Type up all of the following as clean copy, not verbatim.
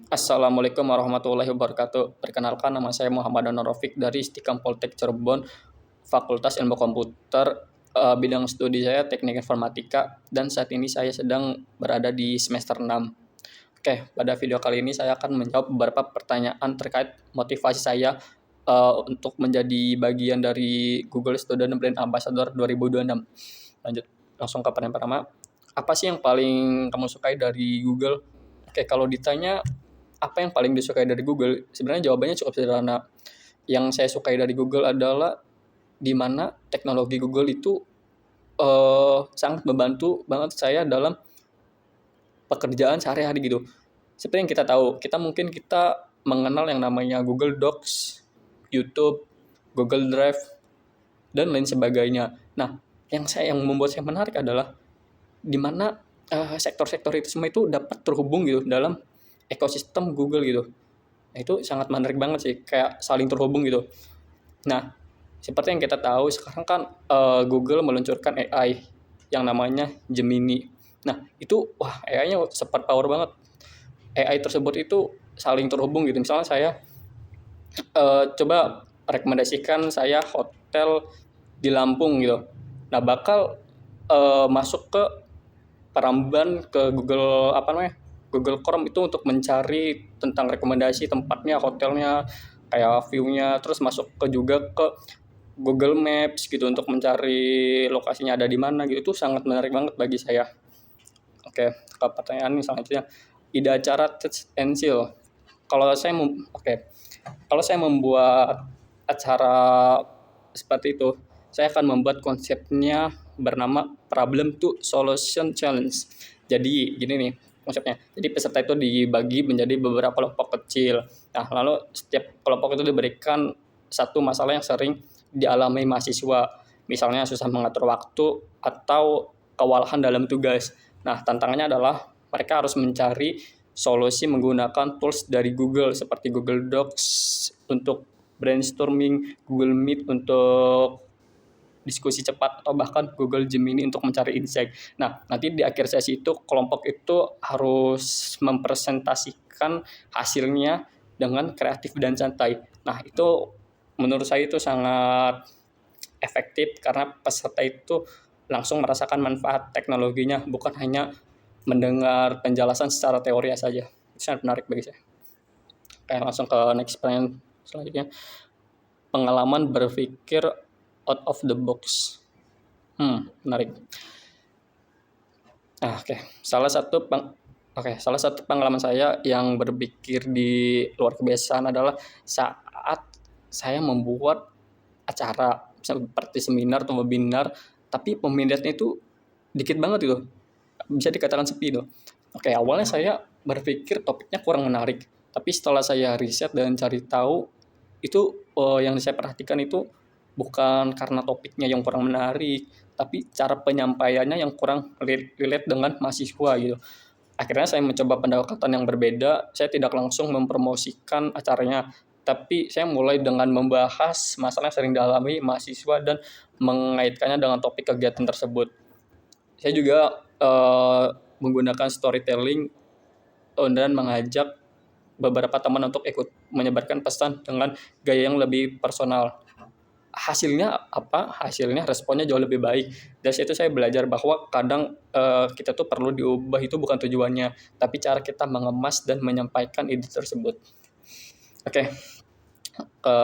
Assalamualaikum warahmatullahi wabarakatuh. Perkenalkan, nama saya Muhammad Anwar Rafiq dari Istiqam Poltek Cirebon, Fakultas Ilmu Komputer, bidang studi saya Teknik Informatika, dan saat ini saya sedang berada di semester 6. Oke, pada video kali ini saya akan menjawab beberapa pertanyaan terkait motivasi saya untuk menjadi bagian dari Google Student Brand Ambassador 2026. Lanjut, langsung ke pertanyaan pertama. Apa sih yang paling kamu sukai dari Google? Oke, kalau ditanya apa yang paling disukai dari Google, sebenarnya jawabannya cukup sederhana. Yang saya sukai dari Google adalah di mana teknologi Google itu sangat membantu banget saya dalam pekerjaan sehari-hari gitu. Seperti yang kita tahu, kita mengenal yang namanya Google Docs, YouTube, Google Drive, dan lain sebagainya. Nah, yang membuat saya menarik adalah di mana sektor-sektor itu semua itu dapat terhubung gitu dalam ekosistem Google gitu. Nah, itu sangat menarik banget sih, kayak saling terhubung gitu. Nah, seperti yang kita tahu sekarang kan Google meluncurkan AI yang namanya Gemini. Nah, itu wah AI-nya super power banget. AI tersebut itu saling terhubung gitu. Misalnya saya coba rekomendasikan saya hotel di Lampung gitu. Nah, bakal masuk ke peramban ke Google apa namanya? Google Chrome itu untuk mencari tentang rekomendasi tempatnya, hotelnya, kayak view-nya, terus masuk ke juga ke Google Maps gitu untuk mencari lokasinya ada di mana gitu. Itu sangat menarik banget bagi saya. Oke, ke pertanyaan selanjutnya. Ide acara Touch and Seal. Kalau saya oke, kalau saya membuat acara seperti itu, saya akan membuat konsepnya bernama Problem to Solution Challenge. Jadi gini nih konsepnya. Jadi peserta itu dibagi menjadi beberapa kelompok kecil. Nah, lalu setiap kelompok itu diberikan satu masalah yang sering dialami mahasiswa. Misalnya susah mengatur waktu atau kewalahan dalam tugas. Nah, tantangannya adalah mereka harus mencari solusi menggunakan tools dari Google seperti Google Docs untuk brainstorming, Google Meet untuk diskusi cepat, atau bahkan Google Gemini untuk mencari insight. Nah, nanti di akhir sesi itu kelompok itu harus mempresentasikan hasilnya dengan kreatif dan santai. Nah, itu menurut saya itu sangat efektif karena peserta itu langsung merasakan manfaat teknologinya, bukan hanya mendengar penjelasan secara teori saja. Itu sangat menarik bagi saya. Oke, langsung ke next pertanyaan selanjutnya. Pengalaman berpikir out of the box. Menarik. Nah, salah satu pengalaman saya yang berpikir di luar kebiasaan adalah saat saya membuat acara seperti seminar atau webinar, tapi peminatnya itu dikit banget gitu, bisa dikatakan sepi itu. Oke, awalnya saya berpikir topiknya kurang menarik, tapi setelah saya riset dan cari tahu, itu yang saya perhatikan itu bukan karena topiknya yang kurang menarik, tapi cara penyampaiannya yang kurang relate dengan mahasiswa gitu. Akhirnya saya mencoba pendekatan yang berbeda, saya tidak langsung mempromosikan acaranya, tapi saya mulai dengan membahas masalah yang sering dialami mahasiswa dan mengaitkannya dengan topik kegiatan tersebut. Saya juga menggunakan storytelling dan mengajak beberapa teman untuk ikut menyebarkan pesan dengan gaya yang lebih personal. Hasilnya apa? Hasilnya responnya jauh lebih baik. Dari situ saya belajar bahwa kadang kita tuh perlu diubah itu bukan tujuannya, tapi cara kita mengemas dan menyampaikan ide tersebut. Oke, ke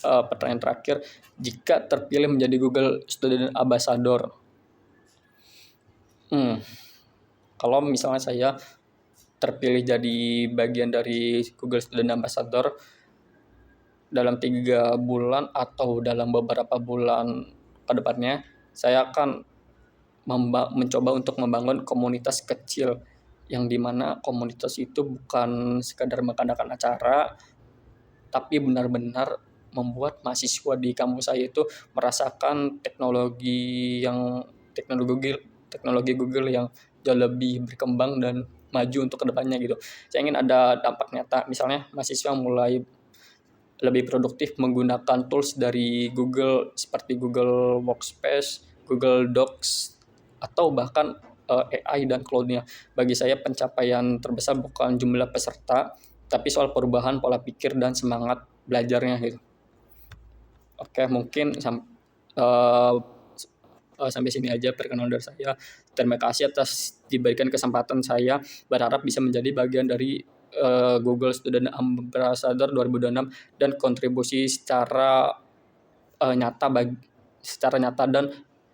pertanyaan terakhir. Jika terpilih menjadi Google Student Ambassador, kalau misalnya saya terpilih jadi bagian dari Google Student Ambassador dalam 3 bulan atau dalam beberapa bulan ke depannya, saya akan mencoba untuk membangun komunitas kecil yang dimana komunitas itu bukan sekadar mengadakan acara, tapi benar-benar membuat mahasiswa di kampus saya itu merasakan teknologi Google yang jauh lebih berkembang dan maju untuk kedepannya gitu. Saya ingin ada dampak nyata, misalnya mahasiswa mulai lebih produktif menggunakan tools dari Google seperti Google Workspace, Google Docs, atau bahkan AI dan cloud-nya. Bagi saya pencapaian terbesar bukan jumlah peserta, tapi soal perubahan pola pikir dan semangat belajarnya gitu. Oke, mungkin eh, sampai sini aja perkenalan dari saya. Terima kasih atas diberikan kesempatan saya. Berharap bisa menjadi bagian dari Google Student Ambassador 2026 dan kontribusi nyata secara nyata dan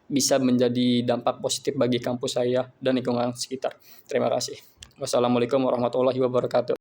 bisa menjadi dampak positif bagi kampus saya dan lingkungan sekitar. Terima kasih. Wassalamualaikum warahmatullahi wabarakatuh.